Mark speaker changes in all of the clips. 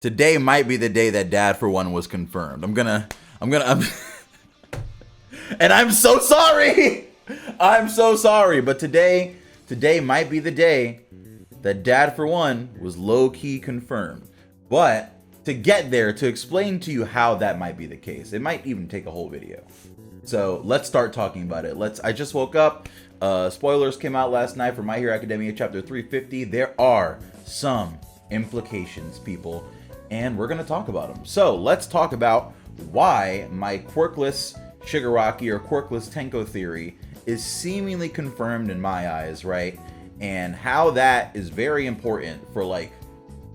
Speaker 1: Today might be the day that Dad for One was confirmed. And I'm so sorry. I'm so sorry, but today might be the day that Dad for One was low-key confirmed. But to get there, to explain to you how that might be the case, it might even take a whole video. So let's start talking about it. I just woke up. Spoilers came out last night for My Hero Academia chapter 350. There are some implications, people, and we're going to talk about them. So let's talk about why my Quirkless Shigaraki or Quirkless Tenko theory is seemingly confirmed in my eyes, right? And how that is very important for like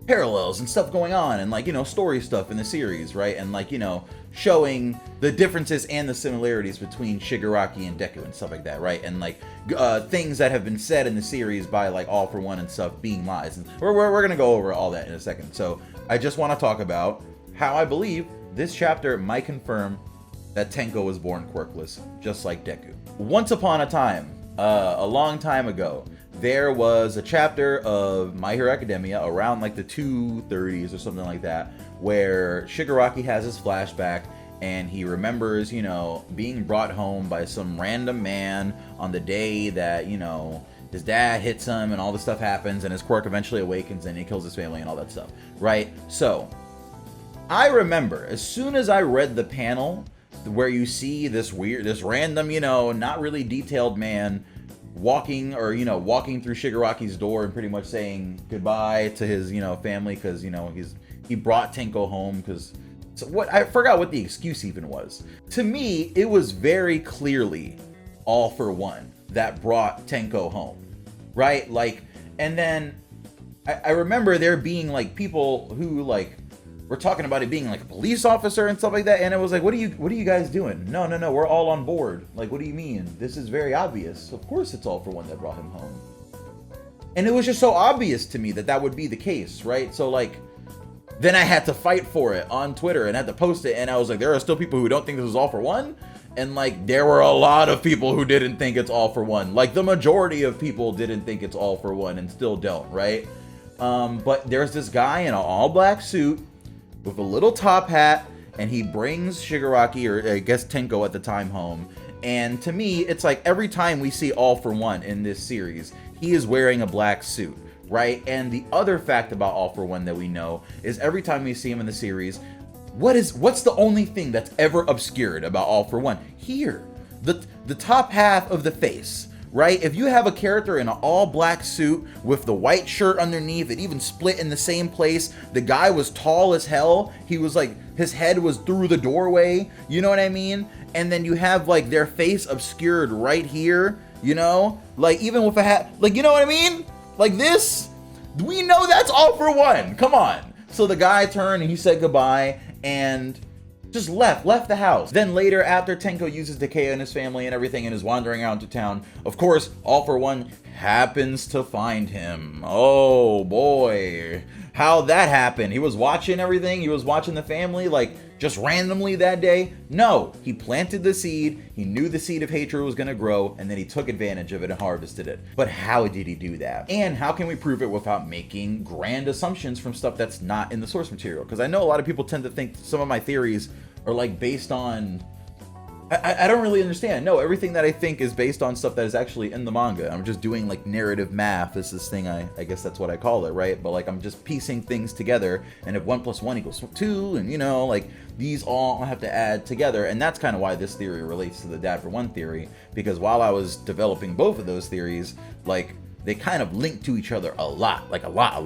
Speaker 1: parallels and stuff going on and like, you know, story stuff in the series, right? And like, you know, showing the differences and the similarities between Shigaraki and Deku and stuff like that, right? And like things that have been said in the series by like All For One and stuff being lies. And we're gonna go over all that in a second. So I just want to talk about how I believe this chapter might confirm that Tenko was born quirkless, just like Deku. Once upon a time, a long time ago, there was a chapter of My Hero Academia around like the 230s or something like that, where Shigaraki has his flashback and he remembers, you know, being brought home by some random man on the day that, you know, his dad hits him and all this stuff happens and his quirk eventually awakens and he kills his family and all that stuff, right? So I remember as soon as I read the panel where you see this random, you know, not really detailed man walking through Shigaraki's door and pretty much saying goodbye to his, you know, family because, you know, he brought Tenko home because I forgot what the excuse even was. To me, it was very clearly All For One that brought Tenko home, right? Like, and then I remember there being like people who like were talking about it being like a police officer and stuff like that, and it was like, what are you guys doing? No, we're all on board. Like, what do you mean? This is very obvious. Of course it's All For One that brought him home. And it was just so obvious to me that would be the case, right? So like, then I had to fight for it on Twitter and had to post it, and I was like, there are still people who don't think this is All For One, and like, there were a lot of people who didn't think it's All For One. Like, the majority of people didn't think it's All For One and still don't, right? But there's this guy in an all-black suit with a little top hat, and he brings Shigaraki, or I guess Tenko at the time, home. And to me, it's like every time we see All For One in this series, he is wearing a black suit, right? And the other fact about All For One that we know is every time we see him in the series, what's the only thing that's ever obscured about All For One? Here, the top half of the face. Right? If you have a character in an all-black suit with the white shirt underneath, it even split in the same place. The guy was tall as hell. He was like, his head was through the doorway. You know what I mean? And then you have like their face obscured right here, you know? Like, even with a hat, like, you know what I mean? Like this, we know that's All For One. Come on. So the guy turned and he said goodbye and just left the house. Then later, after Tenko uses Decay and his family and everything and is wandering around to town, of course, All For One happens to find him. Oh boy, how that happened. He was watching everything. He was watching the family, like, just randomly that day. No, he planted the seed. He knew the seed of hatred was gonna grow, and then he took advantage of it and harvested it. But how did he do that? And how can we prove it without making grand assumptions from stuff that's not in the source material? Because I know a lot of people tend to think some of my theories are like based on, I don't really understand. No, everything that I think is based on stuff that is actually in the manga. I'm just doing like narrative math is this thing, I guess that's what I call it, right? But like, I'm just piecing things together, and if 1 + 1 = 2, and you know, like, these all have to add together. And that's kind of why this theory relates to the Dad for One theory, because while I was developing both of those theories, like, they kind of link to each other a lot, like a lot.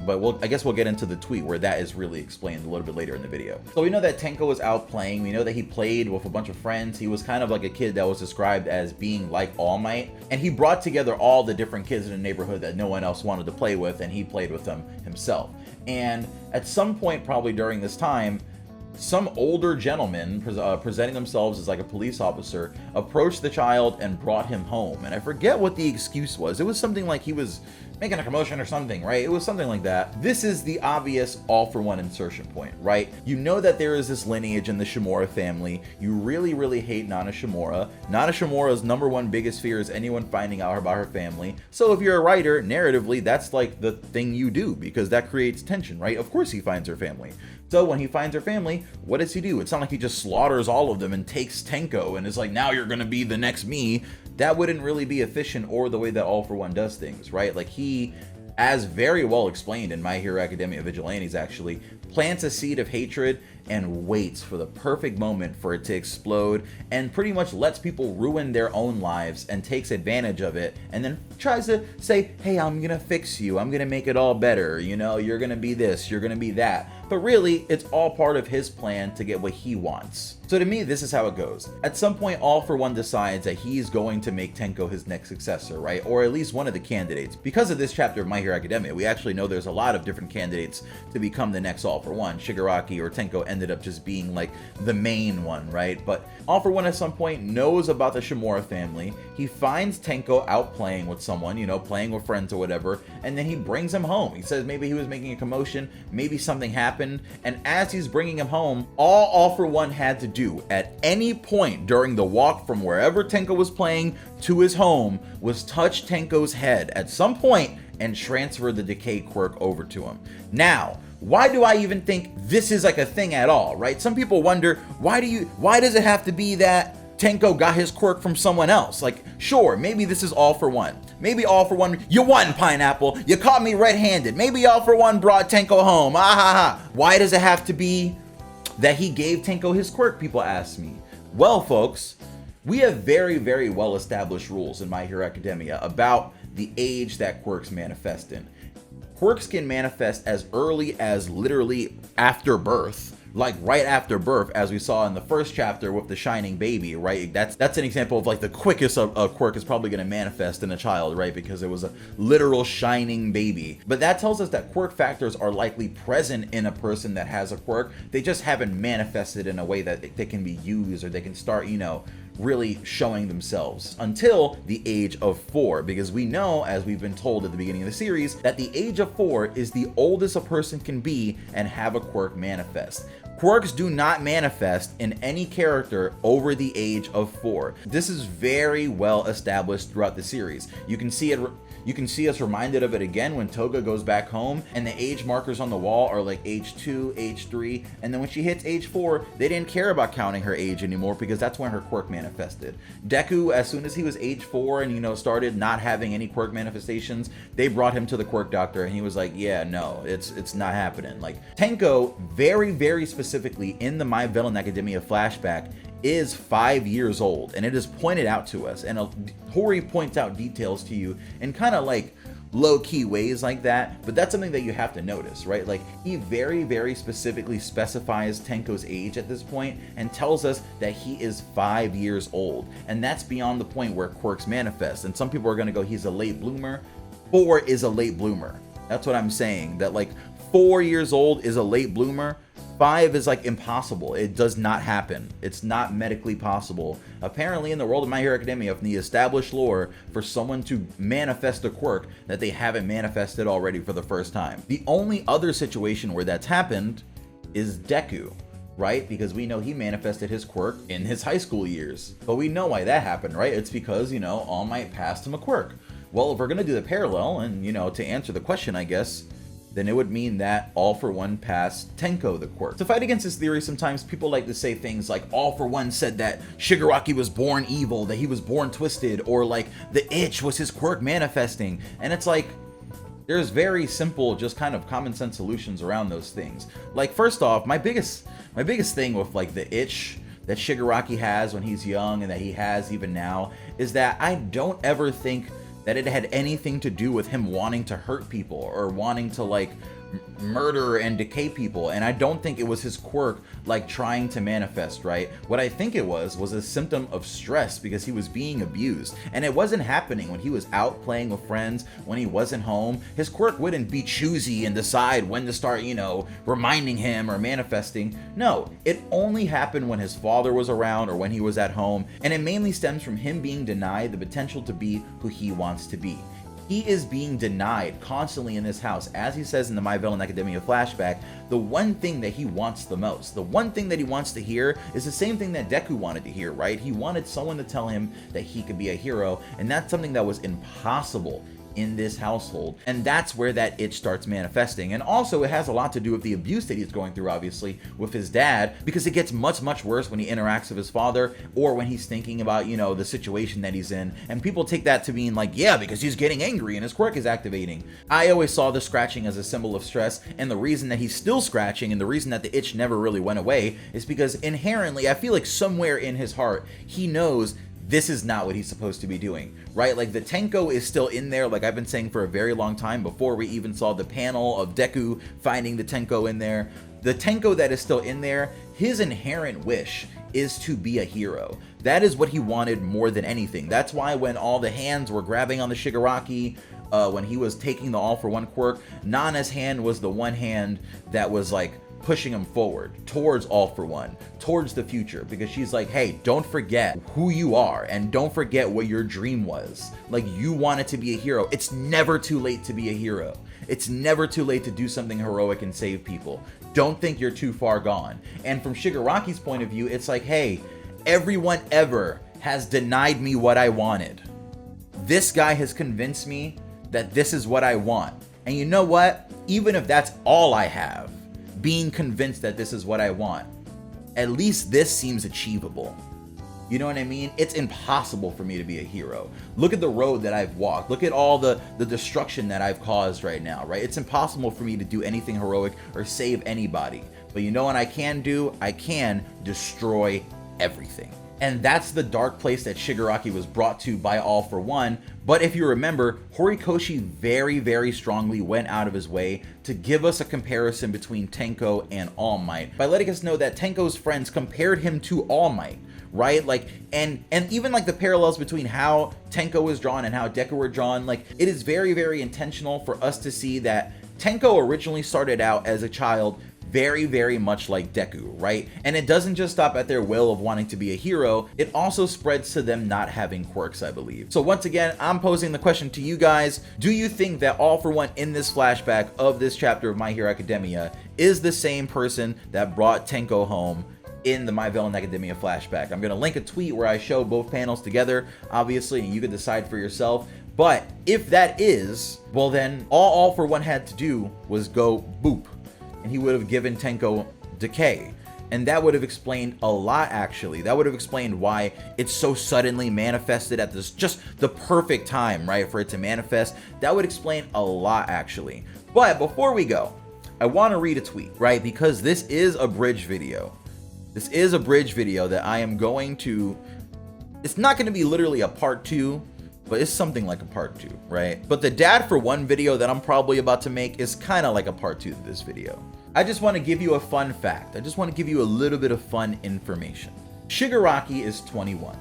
Speaker 1: But I guess we'll get into the tweet where that is really explained a little bit later in the video. So we know that Tenko was out playing. We know that he played with a bunch of friends. He was kind of like a kid that was described as being like All Might. And he brought together all the different kids in the neighborhood that no one else wanted to play with, and he played with them himself. And at some point, probably during this time, some older gentleman presenting themselves as like a police officer approached the child and brought him home. And I forget what the excuse was. It was something like he was making a commotion or something, right? It was something like that. This is the obvious all for one insertion point, right? You know that there is this lineage in the Shimura family. You really, really hate Nana Shimura. Nana Shimura's #1 biggest fear is anyone finding out about her family. So if you're a writer, narratively, that's like the thing you do, because that creates tension, right? Of course he finds her family. So when he finds her family, what does he do? It's not like he just slaughters all of them and takes Tenko and is like, now you're gonna be the next me. That wouldn't really be efficient or the way that All for One does things, right? Like he, as very well explained in My Hero Academia Vigilantes actually, plants a seed of hatred and waits for the perfect moment for it to explode, and pretty much lets people ruin their own lives and takes advantage of it, and then tries to say, hey, I'm gonna fix you, I'm gonna make it all better, you know, you're gonna be this, you're gonna be that. But really, it's all part of his plan to get what he wants. So to me, this is how it goes. At some point, All for One decides that he's going to make Tenko his next successor, right? Or at least one of the candidates. Because of this chapter of My Hero Academia, we actually know there's a lot of different candidates to become the next All for One. Shigaraki or Tenko ended up just being like the main one, right? But All for One at some point knows about the Shimura family. He finds Tenko out playing with someone, you know, playing with friends or whatever, and then he brings him home. He says maybe he was making a commotion, maybe something happened, and as he's bringing him home, all for One had to do at any point during the walk from wherever Tenko was playing to his home was touch Tenko's head at some point and transfer the Decay quirk over to him. Now, why do I even think this is like a thing at all, right? Some people wonder, why does it have to be that Tenko got his quirk from someone else? Like, sure, maybe this is All for One. Maybe All for One, you won, Pineapple. You caught me red-handed. Maybe All for One brought Tenko home. Ah ha ha. Why does it have to be that he gave Tenko his quirk, people ask me. Well, folks, we have very, very well-established rules in My Hero Academia about the age that quirks manifest in. Quirks can manifest as early as literally after birth, like right after birth, as we saw in the first chapter with the shining baby, right? That's an example of like the quickest a quirk is probably going to manifest in a child, right? Because it was a literal shining baby. But that tells us that quirk factors are likely present in a person that has a quirk. They just haven't manifested in a way that they can be used, or they can start, you know, really showing themselves until the age of 4, because we know, as we've been told at the beginning of the series, that the age of 4 is the oldest a person can be and have a quirk manifest. Quirks do not manifest in any character over the age of 4. This is very well established throughout the series. You can see us reminded of it again when Toga goes back home and the age markers on the wall are like age 2, age 3, and then when she hits age 4, they didn't care about counting her age anymore because that's when her quirk manifested. Deku, as soon as he was age 4 and, you know, started not having any quirk manifestations, they brought him to the quirk doctor and he was like, yeah, no, it's not happening. Like, Tenko, very, very specifically in the My Villain Academia flashback, is 5 years old, and it is pointed out to us, and Hori points out details to you in kind of like low-key ways like that, but that's something that you have to notice, right? Like, he very, very specifically specifies Tenko's age at this point and tells us that he is 5 years old, and that's beyond the point where quirks manifest. And some people are going to go, he's a late bloomer. 4 is a late bloomer. That's what I'm saying, that like 4 years old is a late bloomer. 5 is like impossible. It does not happen. It's not medically possible. Apparently, in the world of My Hero Academia, from the established lore, for someone to manifest a quirk that they haven't manifested already for the first time. The only other situation where that's happened is Deku, right? Because we know he manifested his quirk in his high school years. But we know why that happened, right? It's because, you know, All Might passed him a quirk. Well, if we're gonna do the parallel, and, you know, to answer the question, I guess, then it would mean that All for One passed Tenko the quirk. To fight against this theory, sometimes people like to say things like All for One said that Shigaraki was born evil, that he was born twisted, or like the itch was his quirk manifesting. And it's like, there's very simple, just kind of common sense solutions around those things. Like, first off, my biggest thing with like the itch that Shigaraki has when he's young and that he has even now is that I don't ever think that it had anything to do with him wanting to hurt people or wanting to like murder and decay people, and I don't think it was his quirk like trying to manifest, right? What I think it was a symptom of stress because he was being abused, and it wasn't happening when he was out playing with friends, when he wasn't home. His quirk wouldn't be choosy and decide when to start, you know, reminding him or manifesting. No, it only happened when his father was around or when he was at home, and it mainly stems from him being denied the potential to be who he wants to be. He is being denied constantly in this house, as he says in the My Villain Academia flashback, the one thing that he wants the most. The one thing that he wants to hear is the same thing that Deku wanted to hear, right? He wanted someone to tell him that he could be a hero, and that's something that was impossible in this household, and that's where that itch starts manifesting. And also it has a lot to do with the abuse that he's going through, obviously, with his dad, because it gets much worse when he interacts with his father, or when he's thinking about, you know, the situation that he's in, and people take that to mean like, yeah, because he's getting angry and his quirk is activating. I always saw the scratching as a symbol of stress, and the reason that he's still scratching and the reason that the itch never really went away is because inherently, I feel like somewhere in his heart, he knows this is not what he's supposed to be doing, right? Like the Tenko is still in there, like I've been saying for a very long time, before we even saw the panel of Deku finding the Tenko in there. The Tenko that is still in there, his inherent wish is to be a hero. That is what he wanted more than anything. That's why when all the hands were grabbing on the Shigaraki, when he was taking the All for One quirk, Nana's hand was the one hand that was like pushing him forward towards All for One, towards the future, because she's like, hey, don't forget who you are and don't forget what your dream was. Like, you wanted to be a hero. It's never too late to be a hero. It's never too late to do something heroic and save people. Don't think you're too far gone. And from Shigaraki's point of view, it's like, hey, everyone ever has denied me what I wanted. This guy has convinced me that this is what I want. And you know what? Even if that's all I have, being convinced that this is what I want, at least this seems achievable. You know what I mean? It's impossible for me to be a hero. Look at the road that I've walked. Look at all the destruction that I've caused right now, right? It's impossible for me to do anything heroic or save anybody. But you know what I can do? I can destroy everything. And that's the dark place that Shigaraki was brought to by All for One. But if you remember, Horikoshi very strongly went out of his way to give us a comparison between Tenko and All Might, by letting us know that Tenko's friends compared him to All Might, right? Like, and even like the parallels between how Tenko was drawn and how Deku were drawn, like, it is very intentional for us to see that Tenko originally started out as a child very much like Deku, right? And it doesn't just stop at their will of wanting to be a hero, it also spreads to them not having quirks, I believe. So once again, I'm posing the question to you guys. Do you think that All for One in this flashback of this chapter of My Hero Academia is the same person that brought Tenko home in the My Villain Academia flashback? I'm gonna link a tweet where I show both panels together, obviously, and you can decide for yourself. But if that is, well then, all for One had to do was go boop, and he would have given Tenko Decay. And that would have explained a lot, actually. That would have explained why it's so suddenly manifested at this just the perfect time, right, for it to manifest. That would explain a lot, actually. But before we go, I want to read a tweet, right, because this is a bridge video. This is a bridge video that I am going to, it's not going to be literally a part 2, but it's something like a part 2, right? But the Dad for One video that I'm probably about to make is kind of like a part 2 to this video. I just want to give you a fun fact. I just want to give you a little bit of fun information. Shigaraki is 21.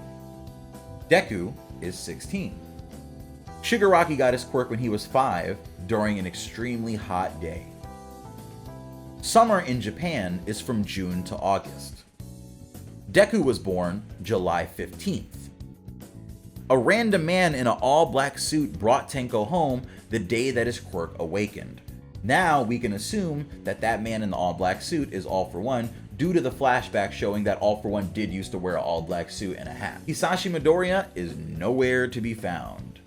Speaker 1: Deku is 16. Shigaraki got his quirk when he was 5 during an extremely hot day. Summer in Japan is from June to August. Deku was born July 15th. A random man in an all-black suit brought Tenko home the day that his quirk awakened. Now we can assume that that man in the all-black suit is All for One due to the flashback showing that All for One did used to wear an all-black suit and a hat. Hisashi Midoriya is nowhere to be found.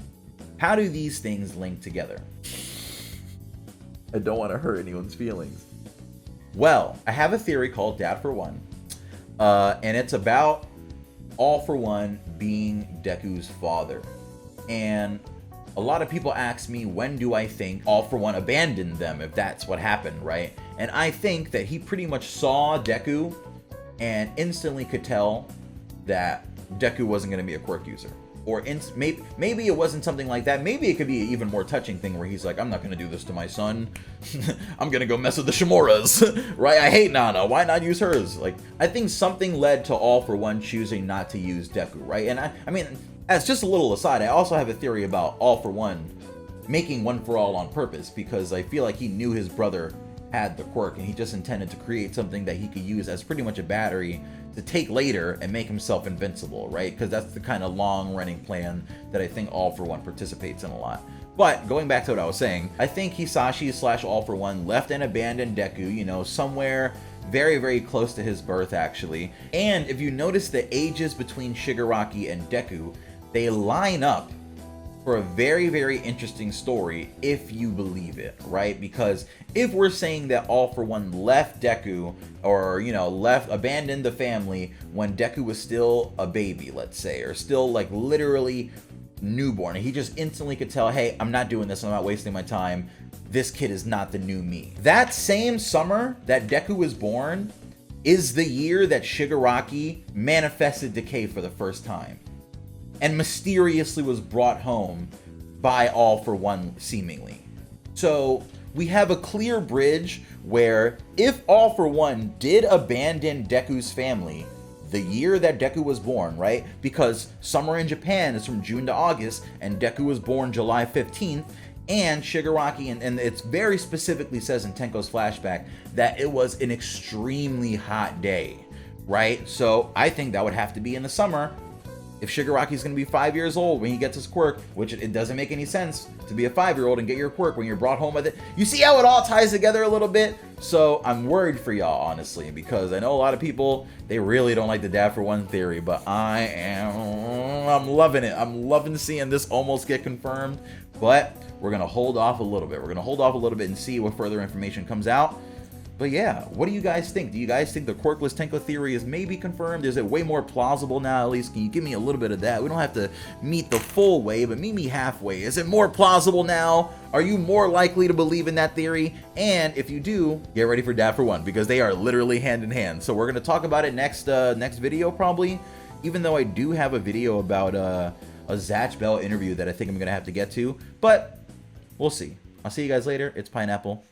Speaker 1: How do these things link together? I don't want to hurt anyone's feelings. Well, I have a theory called Dad for One, and it's about All for One being Deku's father. And a lot of people ask me, when do I think All for One abandoned them, if that's what happened, right? And I think that he pretty much saw Deku and instantly could tell that Deku wasn't going to be a quirk user. Or maybe it wasn't something like that. Maybe it could be an even more touching thing where he's like, I'm not going to do this to my son. I'm going to go mess with the Shimuras, right? I hate Nana. Why not use hers? Like, I think something led to All for One choosing not to use Deku, right? And I mean, as just a little aside, I also have a theory about All for One making One for All on purpose, because I feel like he knew his brother had the quirk and he just intended to create something that he could use as pretty much a battery to take later and make himself invincible, right? Because that's the kind of long-running plan that I think All for One participates in a lot. But going back to what I was saying, I think Hisashi slash All for One left and abandoned Deku, you know, somewhere very, very close to his birth, actually. And if you notice the ages between Shigaraki and Deku, they line up for a very, very interesting story if you believe it, right? Because if we're saying that All for One left Deku, or, you know, abandoned the family when Deku was still a baby, let's say, or still like literally newborn, and he just instantly could tell, hey, I'm not doing this, I'm not wasting my time, this kid is not the new me. That same summer that Deku was born is the year that Shigaraki manifested Decay for the first time and mysteriously was brought home by All for One, seemingly. So we have a clear bridge where if All for One did abandon Deku's family the year that Deku was born, right? Because summer in Japan is from June to August, and Deku was born July 15th, and Shigaraki, and it's very specifically says in Tenko's flashback that it was an extremely hot day, right? So I think that would have to be in the summer. If Shigaraki's going to be 5 years old when he gets his quirk, which it doesn't make any sense to be a 5-year-old and get your quirk when you're brought home with it. You see how it all ties together a little bit? So I'm worried for y'all, honestly, because I know a lot of people, they really don't like the Dad for One theory, but I'm loving it. I'm loving seeing this almost get confirmed, but we're going to hold off a little bit. We're going to hold off a little bit and see what further information comes out. But yeah, what do you guys think? Do you guys think the Quirkless Tenko theory is maybe confirmed? Is it way more plausible now, at least? Can you give me a little bit of that? We don't have to meet the full way, but meet me halfway. Is it more plausible now? Are you more likely to believe in that theory? And if you do, get ready for Dad for One, because they are literally hand in hand. So we're going to talk about it next video, probably. Even though I do have a video about a Zatch Bell interview that I think I'm going to have to get to. But we'll see. I'll see you guys later. It's Pineapple.